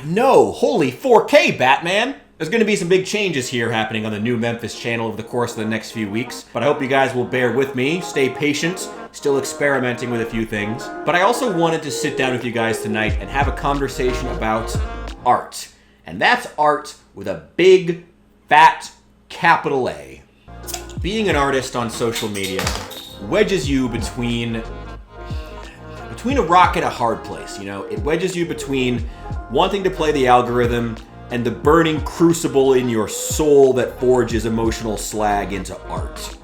No, holy 4K, Batman! There's going to be some big changes here happening on the new Memphis channel over the course of the next few weeks, but I hope you guys will bear with me, stay patient, still experimenting with a few things. But I also wanted to sit down with you guys tonight and have a conversation about art. And that's art with a big, fat, capital A. Being an artist on social media wedges you between a rock and a hard place, you know? It wedges you between wanting to play the algorithm and the burning crucible in your soul that forges emotional slag into art.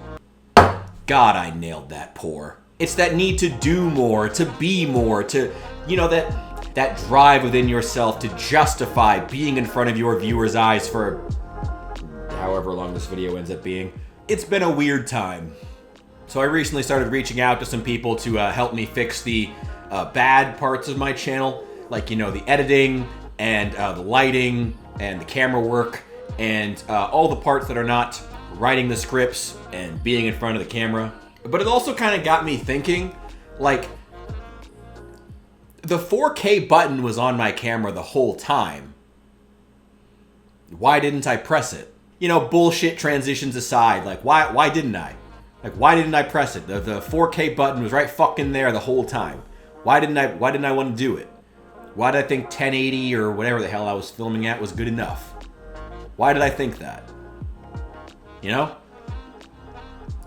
God, I nailed that pour. It's that need to do more, to be more, to, you know, that drive within yourself to justify being in front of your viewers' eyes for however long this video ends up being. It's been a weird time. So I recently started reaching out to some people to help me fix the bad parts of my channel, like, you know, the editing and the lighting and the camera work and all the parts that are not writing the scripts and being in front of the camera. But it also kind of got me thinking, like, the 4K button was on my camera the whole time. Why didn't I press it? You know, bullshit transitions aside, like, why didn't I? Like, why didn't I press it? The 4K button was right fucking there the whole time. Why didn't I want to do it? Why did I think 1080 or whatever the hell I was filming at was good enough? Why did I think that? You know?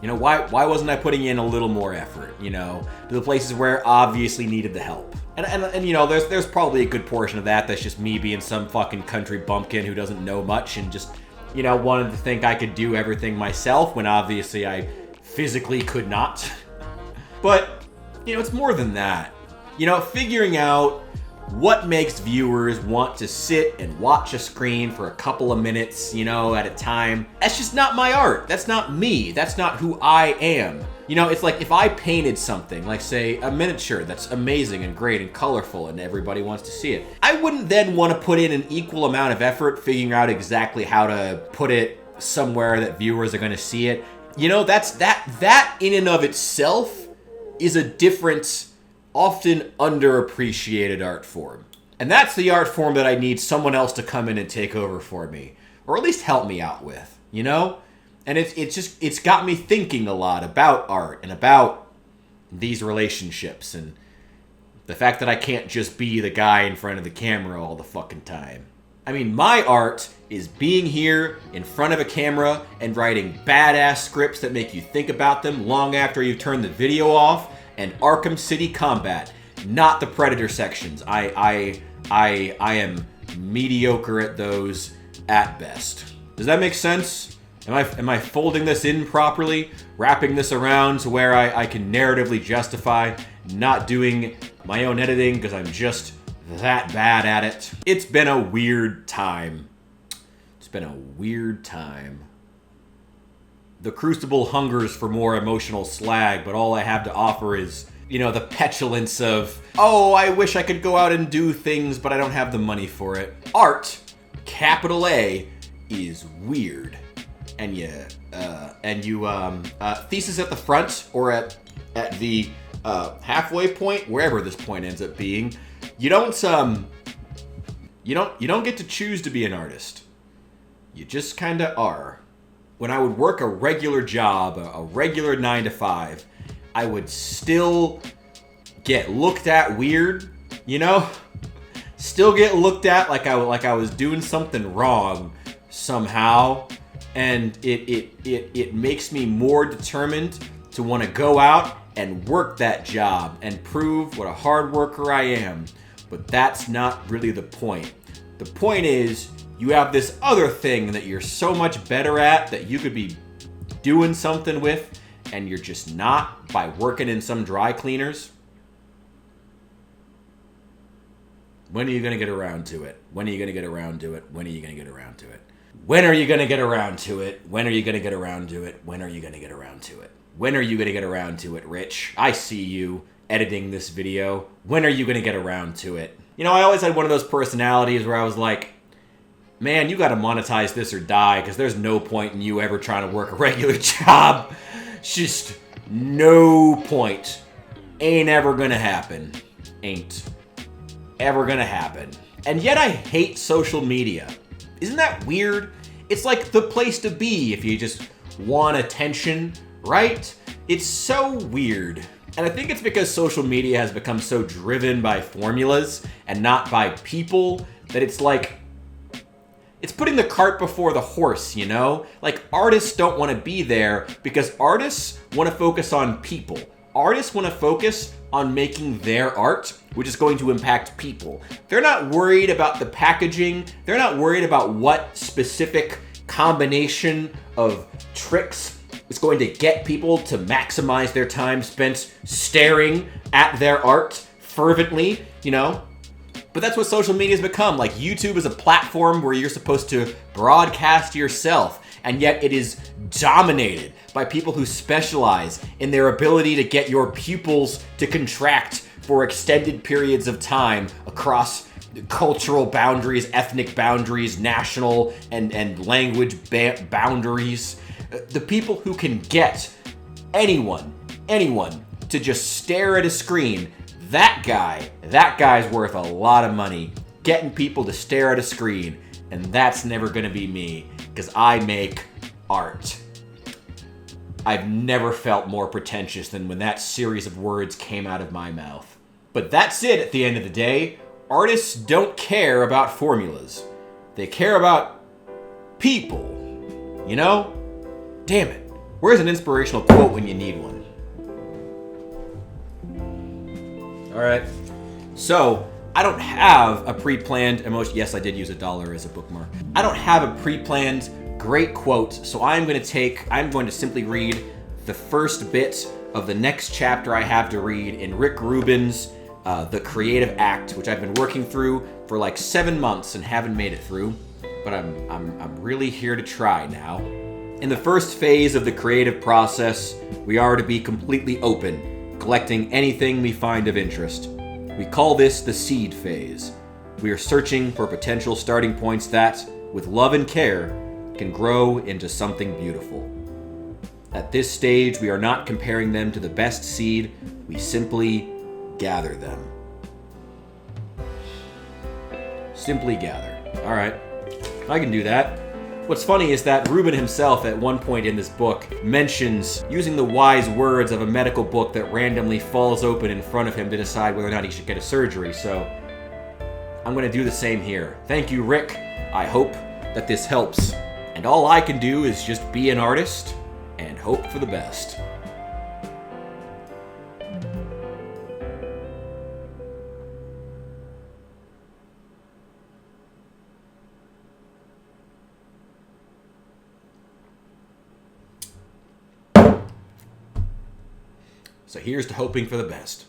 You know, why wasn't I putting in a little more effort, you know, to the places where I obviously needed the help? And you know, there's probably a good portion of that's just me being some fucking country bumpkin who doesn't know much and just, you know, wanted to think I could do everything myself when obviously I physically could not. But, you know, it's more than that. You know, figuring out what makes viewers want to sit and watch a screen for a couple of minutes, you know, at a time. That's just not my art. That's not me. That's not who I am. You know, it's like if I painted something, like say a miniature that's amazing and great and colorful and everybody wants to see it, I wouldn't then want to put in an equal amount of effort figuring out exactly how to put it somewhere that viewers are going to see it. You know, that in and of itself is a different, often underappreciated art form. And that's the art form that I need someone else to come in and take over for me, or at least help me out with, you know? And it's got me thinking a lot about art and about these relationships and the fact that I can't just be the guy in front of the camera all the fucking time. I mean, my art is being here in front of a camera and writing badass scripts that make you think about them long after you turn the video off, and Arkham City combat, not the Predator sections. I am mediocre at those at best. Does that make sense? Am I folding this in properly? Wrapping this around to where I can narratively justify not doing my own editing because I'm just that bad at it? It's been a weird time. It's been a weird time. The crucible hungers for more emotional slag, but all I have to offer is, you know, the petulance of, oh, I wish I could go out and do things, but I don't have the money for it. Art, capital A, is weird. And thesis at the front or at the halfway point, wherever this point ends up being, you don't get to choose to be an artist. You just kind of are. When I would work a regular job, a regular 9 to 5, I would still get looked at weird, you know? Still get looked at like I was doing something wrong somehow. And it makes me more determined to want to go out and work that job and prove what a hard worker I am. But that's not really the point. The point is, you have this other thing that you're so much better at that you could be doing something with, and you're just not by working in some dry cleaners. When are you going to get around to it? When are you going to get around to it? When are you going to get around to it? When are you going to get around to it? When are you going to get around to it? When are you going to get around to it? When are you going to get around to it, Rich? I see you editing this video. When are you going to get around to it? You know, I always had one of those personalities where I was like, man, you got to monetize this or die, because there's no point in you ever trying to work a regular job. Just no point. Ain't ever going to happen. Ain't ever going to happen. And yet I hate social media. Isn't that weird? It's like the place to be if you just want attention, right? It's so weird. And I think it's because social media has become so driven by formulas and not by people that it's like, it's putting the cart before the horse, you know? Like, artists don't want to be there because artists want to focus on people. Artists want to focus on making their art, which is going to impact people. They're not worried about the packaging. They're not worried about what specific combination of tricks is going to get people to maximize their time spent staring at their art fervently, you know? But that's what social media has become. Like, YouTube is a platform where you're supposed to broadcast yourself, and yet it is dominated by people who specialize in their ability to get your pupils to contract for extended periods of time across cultural boundaries, ethnic boundaries, national and language boundaries. The people who can get anyone to just stare at a screen, that guy's worth a lot of money. Getting people to stare at a screen, and that's never gonna be me, because I make art. I've never felt more pretentious than when that series of words came out of my mouth. But that's it at the end of the day. Artists don't care about formulas. They care about people, you know? Damn it. Where's an inspirational quote when you need one? Alright. So, I don't have a pre-planned emotion. Yes, I did use $1 as a bookmark. I don't have a pre-planned great quote, so I'm going to simply read the first bit of the next chapter I have to read in Rick Rubin's The Creative Act, which I've been working through for like 7 months and haven't made it through, but I'm really here to try now. In the first phase of the creative process, we are to be completely open, collecting anything we find of interest. We call this the seed phase. We are searching for potential starting points that, with love and care, can grow into something beautiful. At this stage, we are not comparing them to the best seed, we simply gather them. Simply gather. Alright, I can do that. What's funny is that Rubin himself, at one point in this book, mentions using the wise words of a medical book that randomly falls open in front of him to decide whether or not he should get a surgery, so I'm going to do the same here. Thank you, Rick. I hope that this helps. And all I can do is just be an artist and hope for the best. So here's to hoping for the best.